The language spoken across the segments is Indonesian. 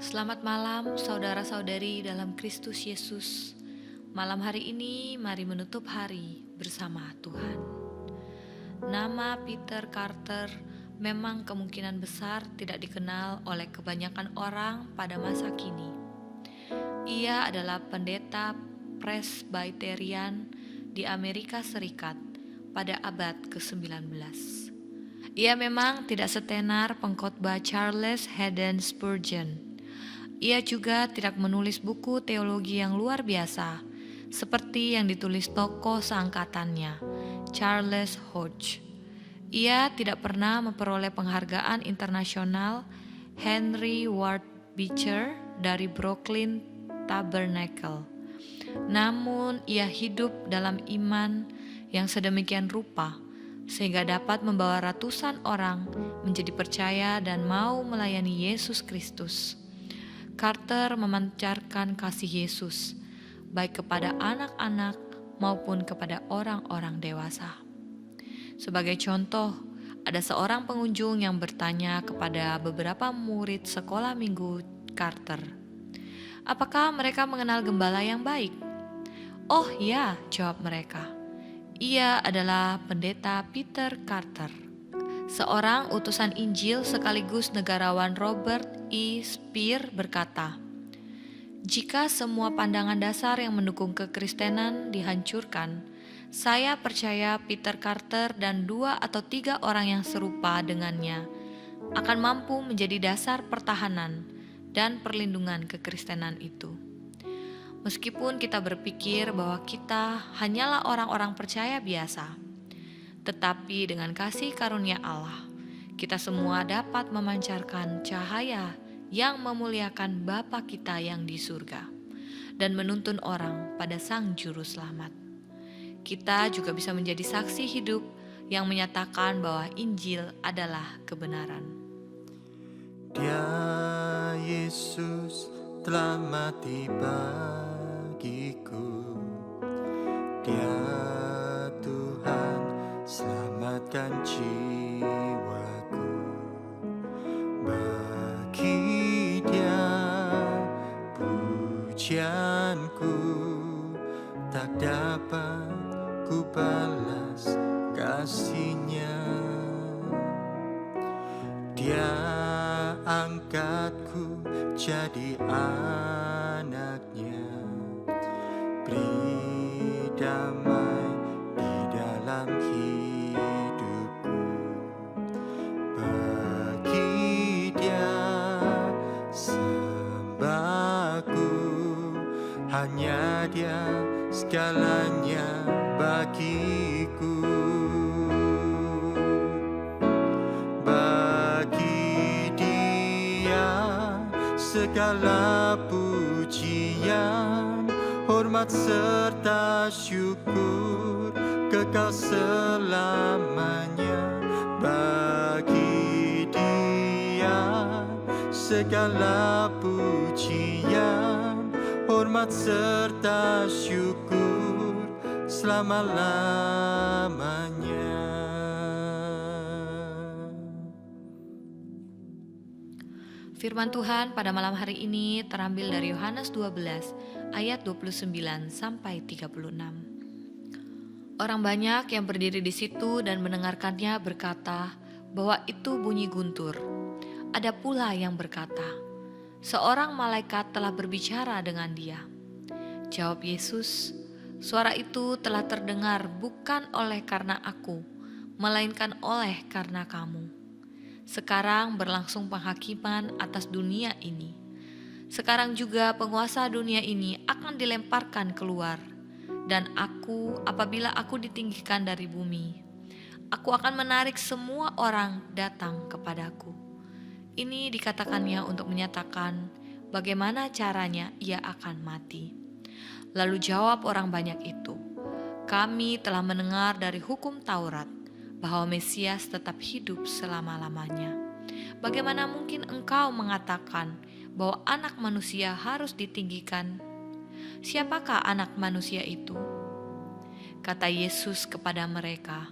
Selamat malam saudara-saudari dalam Kristus Yesus. Malam hari ini mari menutup hari bersama Tuhan. Nama Peter Carter memang kemungkinan besar tidak dikenal oleh kebanyakan orang pada masa kini. Ia adalah pendeta Presbyterian di Amerika Serikat pada abad ke-19. Ia memang tidak setenar pengkhotbah Charles Haddon Spurgeon. Ia juga tidak menulis buku teologi yang luar biasa, seperti yang ditulis tokoh seangkatannya, Charles Hodge. Ia tidak pernah memperoleh penghargaan internasional Henry Ward Beecher dari Brooklyn Tabernacle. Namun ia hidup dalam iman yang sedemikian rupa, sehingga dapat membawa ratusan orang menjadi percaya dan mau melayani Yesus Kristus. Carter memancarkan kasih Yesus, baik kepada anak-anak maupun kepada orang-orang dewasa. Sebagai contoh, ada seorang pengunjung yang bertanya kepada beberapa murid sekolah minggu Carter, apakah mereka mengenal gembala yang baik? Oh ya, jawab mereka. Ia adalah pendeta Peter Carter. Seorang utusan Injil sekaligus negarawan Robert E. Speer berkata, "Jika semua pandangan dasar yang mendukung kekristenan dihancurkan, saya percaya Peter Carter dan 2 atau 3 orang yang serupa dengannya akan mampu menjadi dasar pertahanan dan perlindungan kekristenan itu." Meskipun kita berpikir bahwa kita hanyalah orang-orang percaya biasa, tetapi dengan kasih karunia Allah, kita semua dapat memancarkan cahaya yang memuliakan Bapa kita yang di surga dan menuntun orang pada Sang Juru Selamat. Kita juga bisa menjadi saksi hidup yang menyatakan bahwa Injil adalah kebenaran. Dia Yesus telah mati bagiku. Dia Tuhan selamatkan jiwaku. Bagi Dia pujianku tak dapat ku balas kasih-Nya. Dia angkatku jadi anak-Nya, beri damai di dalam hidupku. Bagi Dia sembahku, hanya Dia segalanya bagiku. Bagi Dia segala pujian, hormat serta syukur kekal selamanya. Bagi Dia segala pujian, hormat serta syukur selama-lamanya. Firman Tuhan pada malam hari ini terambil dari Yohanes 12 ayat 29 sampai 36. Orang banyak yang berdiri di situ dan mendengarkannya berkata bahwa itu bunyi guntur. Ada pula yang berkata, "Seorang malaikat telah berbicara dengan dia." Jawab Yesus, "Suara itu telah terdengar bukan oleh karena aku, melainkan oleh karena kamu. Sekarang berlangsung penghakiman atas dunia ini. Sekarang juga penguasa dunia ini akan dilemparkan keluar. Dan aku, apabila aku ditinggikan dari bumi, aku akan menarik semua orang datang kepadaku." Ini dikatakannya untuk menyatakan bagaimana caranya ia akan mati. Lalu jawab orang banyak itu, "Kami telah mendengar dari hukum Taurat bahwa Mesias tetap hidup selama-lamanya. Bagaimana mungkin engkau mengatakan bahwa anak manusia harus ditinggikan? Siapakah anak manusia itu?" Kata Yesus kepada mereka,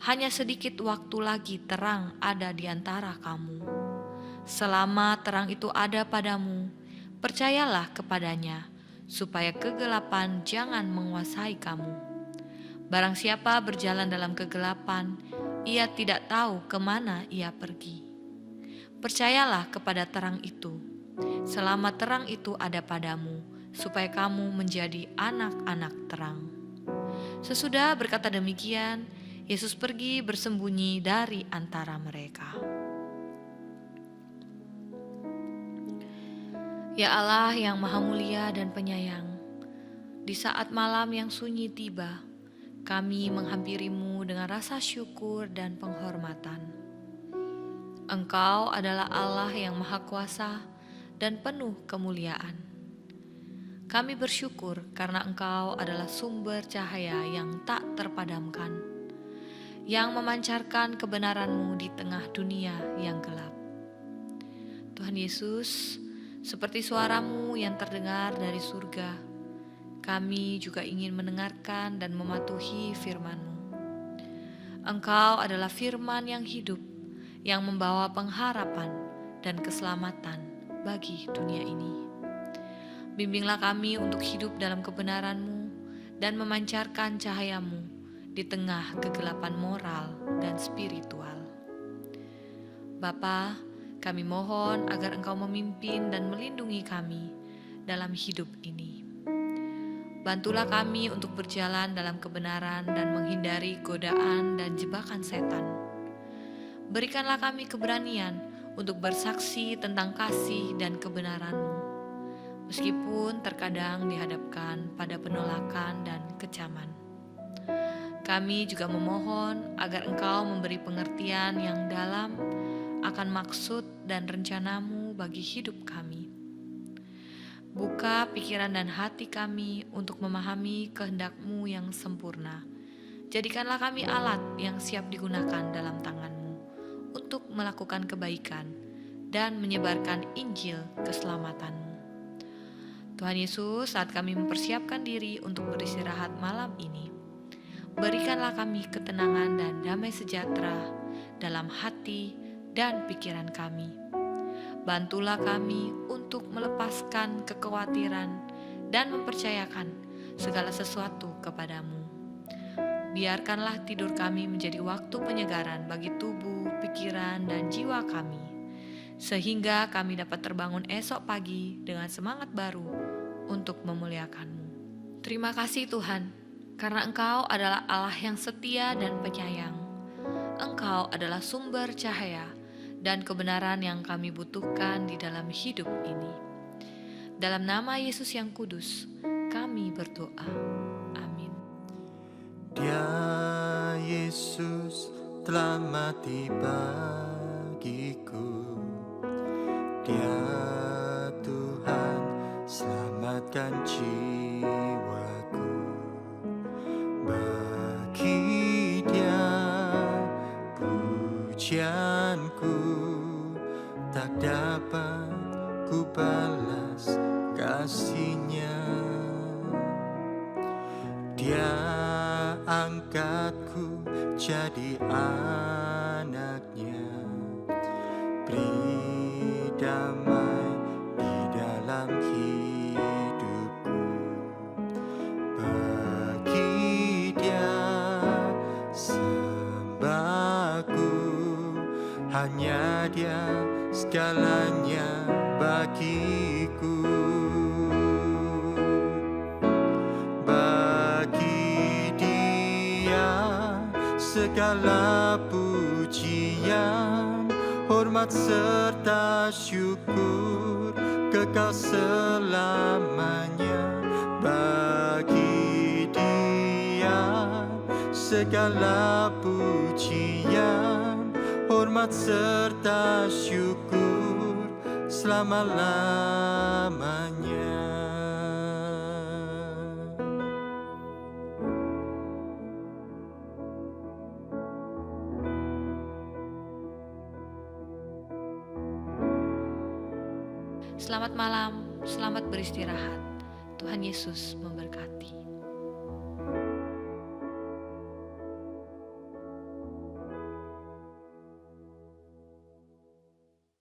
"Hanya sedikit waktu lagi terang ada di antara kamu. Selama terang itu ada padamu, percayalah kepadanya, supaya kegelapan jangan menguasai kamu. Barang siapa berjalan dalam kegelapan, ia tidak tahu kemana ia pergi. Percayalah kepada terang itu, selama terang itu ada padamu, supaya kamu menjadi anak-anak terang. Sesudah berkata demikian, Yesus pergi bersembunyi dari antara mereka. Ya Allah yang maha mulia dan penyayang, di saat malam yang sunyi tiba, kami menghampiri-Mu dengan rasa syukur dan penghormatan. Engkau adalah Allah yang maha kuasa dan penuh kemuliaan. Kami bersyukur karena Engkau adalah sumber cahaya yang tak terpadamkan, yang memancarkan kebenaran-Mu di tengah dunia yang gelap. Tuhan Yesus, seperti suara-Mu yang terdengar dari surga, kami juga ingin mendengarkan dan mematuhi firman-Mu. Engkau adalah firman yang hidup, yang membawa pengharapan dan keselamatan bagi dunia ini. Bimbinglah kami untuk hidup dalam kebenaran-Mu dan memancarkan cahaya-Mu di tengah kegelapan moral dan spiritual. Bapa, kami mohon agar Engkau memimpin dan melindungi kami dalam hidup ini. Bantulah kami untuk berjalan dalam kebenaran dan menghindari godaan dan jebakan setan. Berikanlah kami keberanian untuk bersaksi tentang kasih dan kebenaran-Mu, meskipun terkadang dihadapkan pada penolakan dan kecaman. Kami juga memohon agar Engkau memberi pengertian yang dalam akan maksud dan rencana-Mu bagi hidup kami. Buka pikiran dan hati kami untuk memahami kehendak-Mu yang sempurna. Jadikanlah kami alat yang siap digunakan dalam tangan-Mu untuk melakukan kebaikan dan menyebarkan Injil keselamatan-Mu. Tuhan Yesus, saat kami mempersiapkan diri untuk beristirahat malam ini, berikanlah kami ketenangan dan damai sejahtera dalam hati dan pikiran kami. Bantulah kami untuk melepaskan kekhawatiran dan mempercayakan segala sesuatu kepadamu. Biarkanlah tidur kami menjadi waktu penyegaran bagi tubuh, pikiran, dan jiwa kami, sehingga kami dapat terbangun esok pagi dengan semangat baru untuk memuliakan-Mu. Terima kasih Tuhan, karena Engkau adalah Allah yang setia dan penyayang. Engkau adalah sumber cahaya dan kebenaran yang kami butuhkan di dalam hidup ini. Dalam nama Yesus yang kudus, kami berdoa. Amin. Dia Yesus telah mati bagiku. Dia Tuhan selamatkan jiwaku. Bagi Dia pujianku tak dapat ku balas kasih-Nya. Dia angkatku jadi anak-Nya, beri damai di dalam hidupku. Bagi Dia sembahku, hanya Dia segalanya bagiku. Bagi Dia segala pujian, hormat serta syukur kekal selamanya. Bagi Dia segala pujian, hormat serta syukur selama-lamanya. Selamat malam, selamat beristirahat. Tuhan Yesus memberkati.